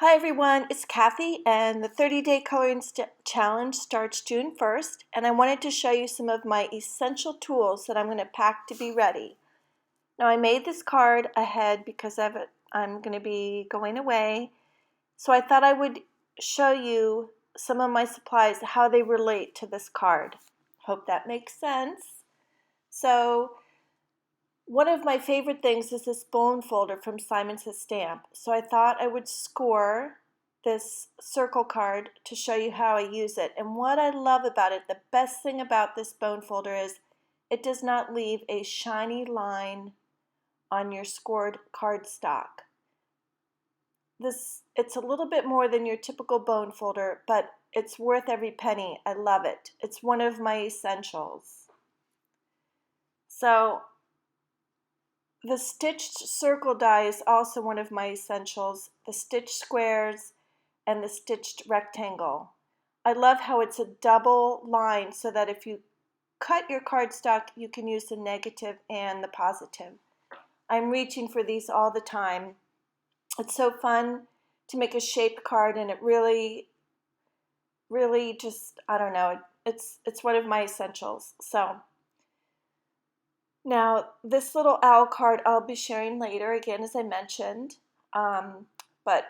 Hi everyone, it's Kathy, and the 30-day coloring challenge starts June 1st, and I wanted to show you some of my essential tools that I'm going to pack to be ready. Now I made this card ahead because I'm going to be going away, so I thought I would show you some of my supplies, how they relate to this card. Hope that makes sense. So one of my favorite things is this bone folder from Simon Says Stamp. So I thought I would score this circle card to show you how I use it. And what I love about it, the best thing about this bone folder is it does not leave a shiny line on your scored cardstock. It's a little bit more than your typical bone folder, but it's worth every penny. I love it. It's one of my essentials. So the stitched circle die is also one of my essentials, the stitched squares and the stitched rectangle. I love how it's a double line so that if you cut your cardstock, you can use the negative and the positive. I'm reaching for these all the time. It's so fun to make a shaped card, and it really just, I don't know, it's one of my essentials. So now, this little owl card I'll be sharing later, again, as I mentioned, but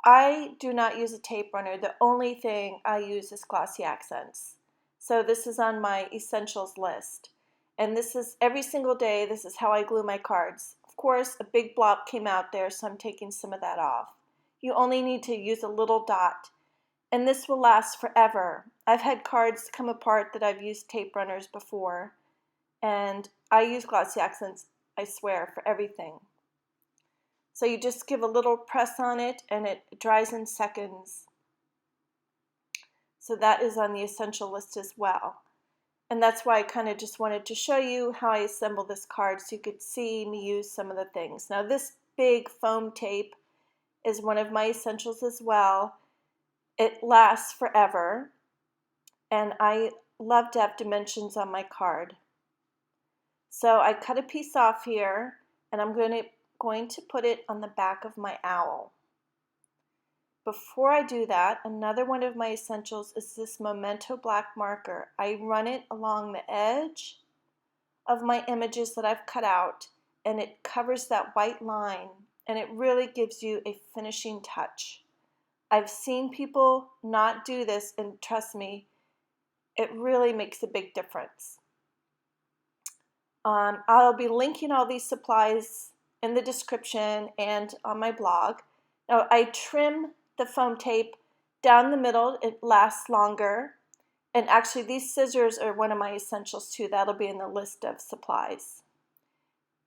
I do not use a tape runner. The only thing I use is glossy accents. So this is on my essentials list. And this is every single day, this is how I glue my cards. Of course, a big blob came out there, so I'm taking some of that off. You only need to use a little dot, and this will last forever. I've had cards come apart that I've used tape runners before. And I use glossy accents, I swear, for everything. So you just give a little press on it and it dries in seconds. So that is on the essential list as well. And that's why I kind of just wanted to show you how I assemble this card so you could see me use some of the things. Now this big foam tape is one of my essentials as well. It lasts forever, and I love to have dimensions on my card. So I cut a piece off here, and I'm going to put it on the back of my owl. Before I do that, another one of my essentials is this Memento black marker. I run it along the edge of my images that I've cut out, and it covers that white line, and it really gives you a finishing touch. I've seen people not do this, and trust me, it really makes a big difference. I'll be linking all these supplies in the description and on my blog. Now I trim the foam tape down the middle, it lasts longer. And actually these scissors are one of my essentials too. That'll be in the list of supplies.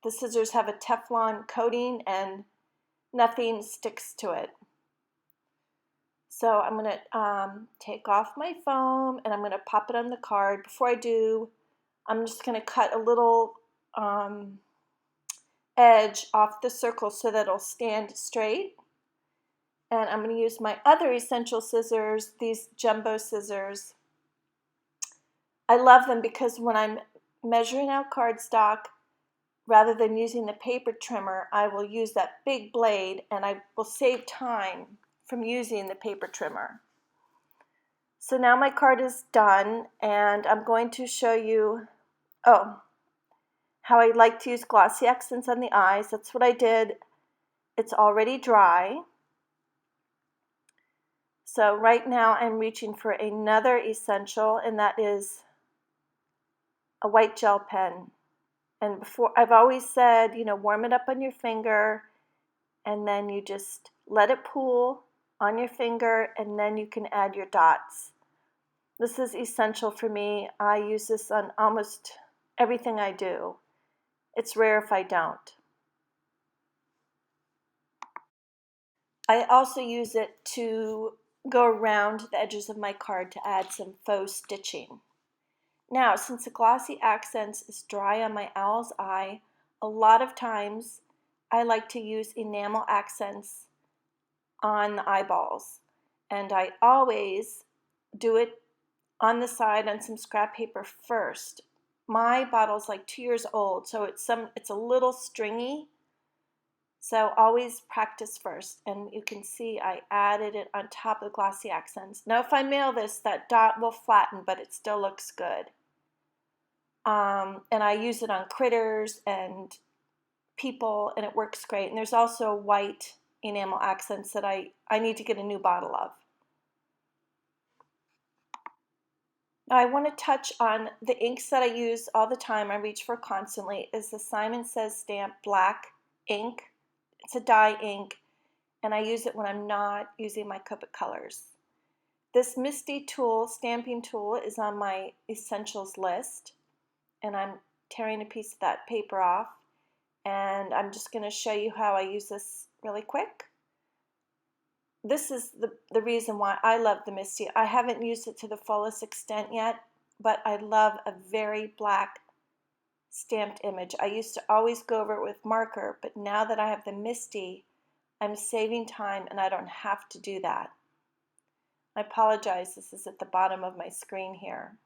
The scissors have a Teflon coating and nothing sticks to it. So I'm going to take off my foam and I'm going to pop it on the card. Before I do, I'm just going to cut a little edge off the circle so that it'll stand straight. And I'm going to use my other essential scissors, these jumbo scissors. I love them because when I'm measuring out cardstock, rather than using the paper trimmer, I will use that big blade, and I will save time from using the paper trimmer. So now my card is done, and I'm going to show you how I like to use glossy accents on the eyes. That's what I did. It's already dry. So right now I'm reaching for another essential, and that is a white gel pen. And before, I've always said, warm it up on your finger, and then you just let it pool on your finger, and then you can add your dots. This is essential for me. I use this on almost everything I do. It's rare if I don't. I also use it to go around the edges of my card to add some faux stitching. Now, since the glossy accents is dry on my owl's eye, a lot of times I like to use enamel accents on the eyeballs. And I always do it on the side on some scrap paper first. My bottle's like 2 years old, so it's a little stringy. So always practice first, and you can see I added it on top of the glossy accents. Now if I mail this, that dot will flatten, but it still looks good. And I use it on critters and people, and it works great. And there's also white enamel accents that I need to get a new bottle of. Now I want to touch on the inks that I use all the time, I reach for constantly, is the Simon Says Stamp black ink. It's a dye ink, and I use it when I'm not using my Copic colors. This Misty tool, stamping tool, is on my essentials list, and I'm tearing a piece of that paper off, and I'm just going to show you how I use this really quick. This is the reason why I love the Misty. I haven't used it to the fullest extent yet, but I love a very black stamped image. I used to always go over it with marker, but now that I have the Misty, I'm saving time and I don't have to do that. I apologize, this is at the bottom of my screen here.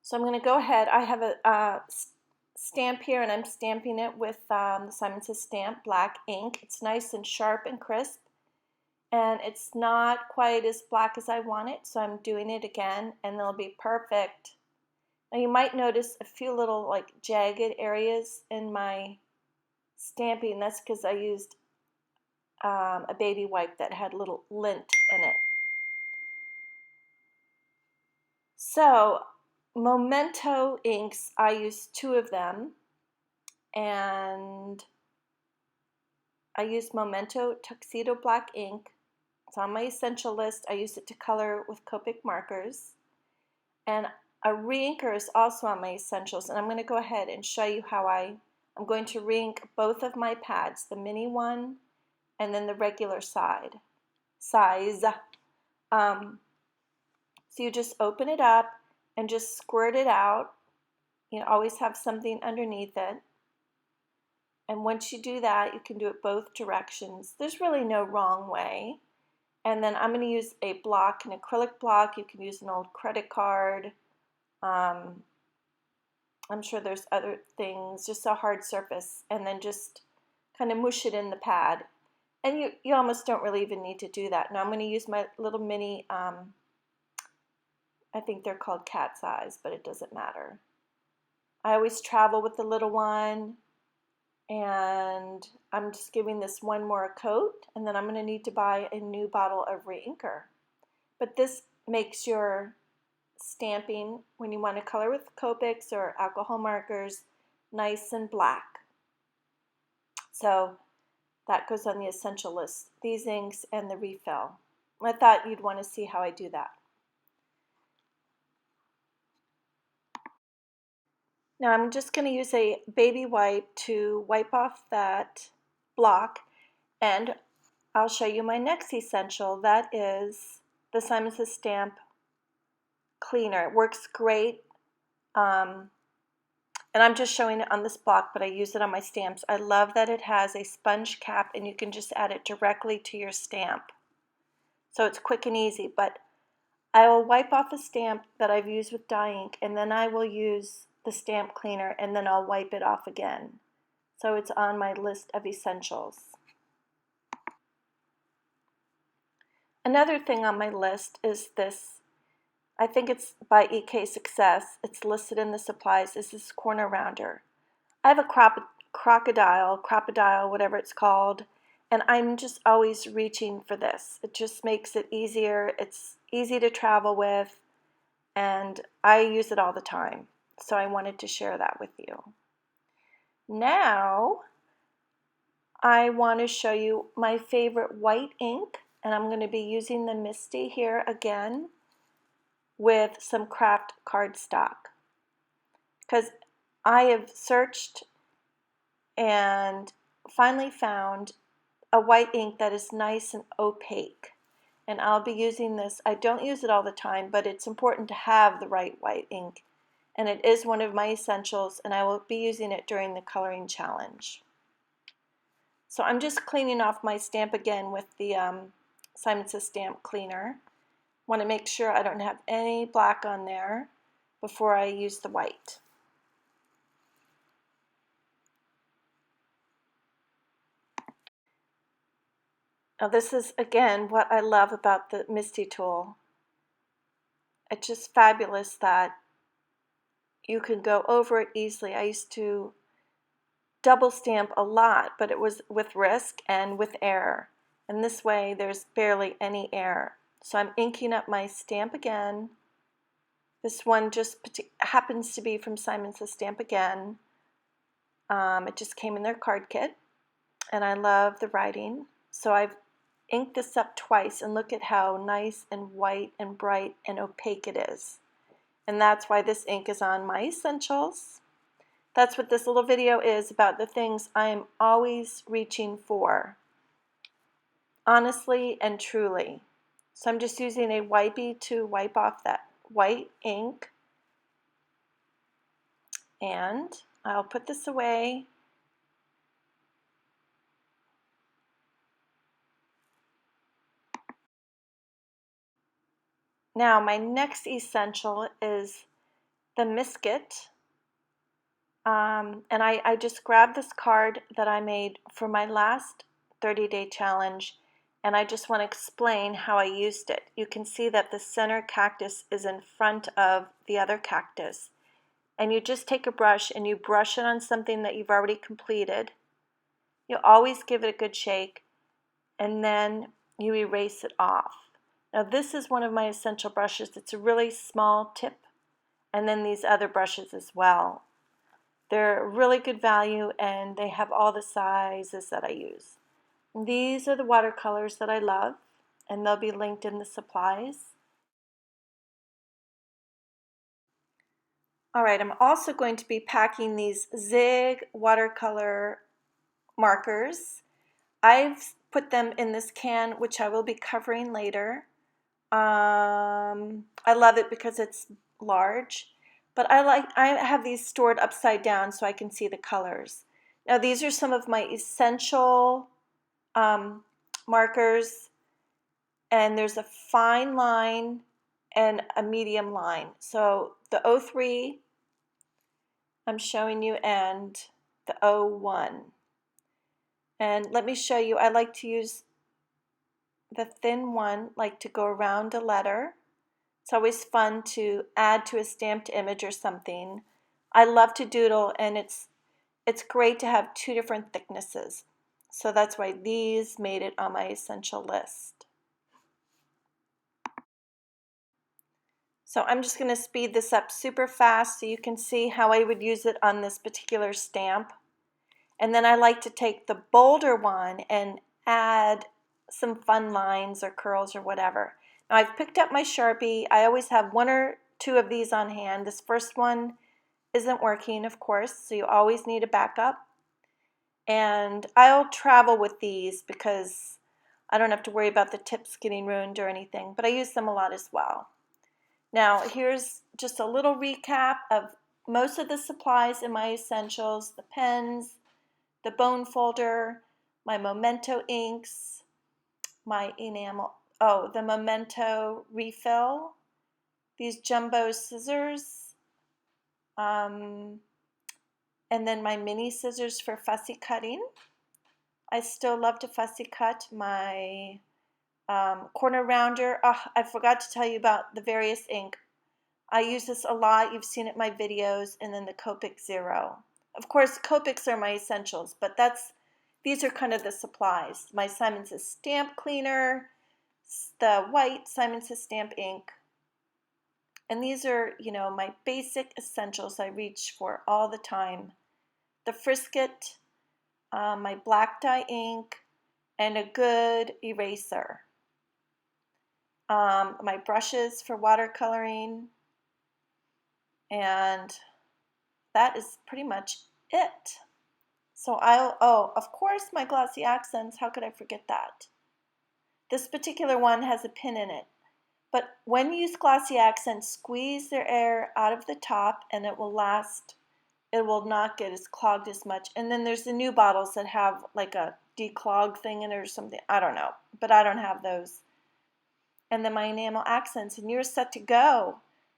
So I'm going to go ahead. I have a stamp here, and I'm stamping it with the Simon Says Stamp black ink. It's nice and sharp and crisp, and it's not quite as black as I want it, so I'm doing it again, and it'll be perfect. Now you might notice a few little like jagged areas in my stamping. That's because I used a baby wipe that had little lint in it. So Memento inks, I use 2 of them, and I use Memento Tuxedo Black ink. It's on my essential list. I use it to color with Copic markers. And a re-inker is also on my essentials, and I'm going to go ahead and show you how I'm going to re-ink both of my pads, the mini one and then the regular size. So you just open it up and just squirt it out. You always have something underneath it. And once you do that, you can do it both directions. There's really no wrong way. And then I'm going to use a block, an acrylic block. You can use an old credit card. I'm sure there's other things, just a hard surface. And then just kind of mush it in the pad. And you almost don't really even need to do that. Now I'm going to use my little mini, I think they're called cat's eyes, but it doesn't matter. I always travel with the little one, and I'm just giving this one more coat, and then I'm going to need to buy a new bottle of re-inker. But this makes your stamping, when you want to color with Copics or alcohol markers, nice and black. So that goes on the essential list, these inks and the refill. I thought you'd want to see how I do that. Now I'm just going to use a baby wipe to wipe off that block, and I'll show you my next essential. That is the Simon Says Stamp cleaner. It works great, and I'm just showing it on this block, but I use it on my stamps. I love that it has a sponge cap, and you can just add it directly to your stamp. So it's quick and easy, but I will wipe off a stamp that I've used with dye ink, and then I will use the stamp cleaner, and then I'll wipe it off again. So it's on my list of essentials. Another thing on my list is this. I think it's by EK Success. It's listed in the supplies. This is corner rounder. I have a crocodile, whatever it's called, and I'm just always reaching for this. It just makes it easier. It's easy to travel with, and I use it all the time. So I wanted to share that with you. Now I want to show you my favorite white ink, and I'm going to be using the Misty here again with some craft cardstock, because I have searched and finally found a white ink that is nice and opaque, and I'll be using this. I don't use it all the time, but it's important to have the right white ink, and it is one of my essentials, and I will be using it during the coloring challenge. So I'm just cleaning off my stamp again with the Simon Says Stamp cleaner. Want to make sure I don't have any black on there before I use the white. Now this is, again, what I love about the Misty tool. It's just fabulous that you can go over it easily. I used to double stamp a lot, but it was with risk and with error. And this way there's barely any error. So I'm inking up my stamp again. This one just happens to be from Simon Says Stamp Again. It just came in their card kit, and I love the writing. So I've inked this up twice, and look at how nice and white and bright and opaque it is. And that's why this ink is on my essentials. That's what this little video is about, the things I am always reaching for, honestly and truly. So I'm just using a wipey to wipe off that white ink, and I'll put this away. Now my next essential is the Misket. And I just grabbed this card that I made for my last 30-day challenge, and I just want to explain how I used it. You can see that the center cactus is in front of the other cactus, and you just take a brush and you brush it on something that you've already completed. You always give it a good shake, and then you erase it off. Now this is one of my essential brushes. It's a really small tip, and then these other brushes as well. They're really good value, and they have all the sizes that I use. These are the watercolors that I love, and they'll be linked in the supplies. All right, I'm also going to be packing these Zig watercolor markers. I've put them in this can, which I will be covering later. I love it because it's large, but I have these stored upside down so I can see the colors. Now these are some of my essential markers, and there's a fine line and a medium line. So the 03 I'm showing you, and the 01. And let me show you, I like to use the thin one, like to go around a letter. It's always fun to add to a stamped image or something. I love to doodle, and it's great to have two different thicknesses. So that's why these made it on my essential list. So I'm just going to speed this up super fast so you can see how I would use it on this particular stamp. And then I like to take the bolder one and add some fun lines or curls or whatever. Now I've picked up my Sharpie. I always have one or two of these on hand. This first one isn't working, of course, so you always need a backup. And I'll travel with these because I don't have to worry about the tips getting ruined or anything, but I use them a lot as well. Now here's just a little recap of most of the supplies in my essentials: the pens, the bone folder, my Memento inks, my enamel, the Memento refill, these jumbo scissors, and then my mini scissors for fussy cutting. I still love to fussy cut my corner rounder. Oh, I forgot to tell you about the various ink. I use this a lot. You've seen it in my videos. And then the Copic Zero. Of course, Copics are my essentials, but these are kind of the supplies. My Simon Says Stamp Cleaner, the white Simon Says Stamp ink. And these are, my basic essentials I reach for all the time. The Frisket, my black dye ink, and a good eraser. My brushes for watercoloring, and that is pretty much it. So of course, my glossy accents, how could I forget that? This particular one has a pin in it, but when you use glossy accents, squeeze their air out of the top and it will last. It will not get as clogged as much. And then there's the new bottles that have like a declog thing in it or something. I don't know, but I don't have those. And then my enamel accents, and you're set to go.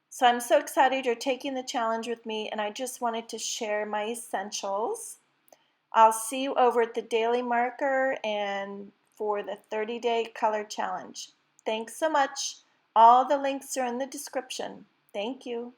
So I'm so excited you're taking the challenge with me, and I just wanted to share my essentials. I'll see you over at the Daily Marker and for the 30-day color challenge. Thanks so much. All the links are in the description. Thank you.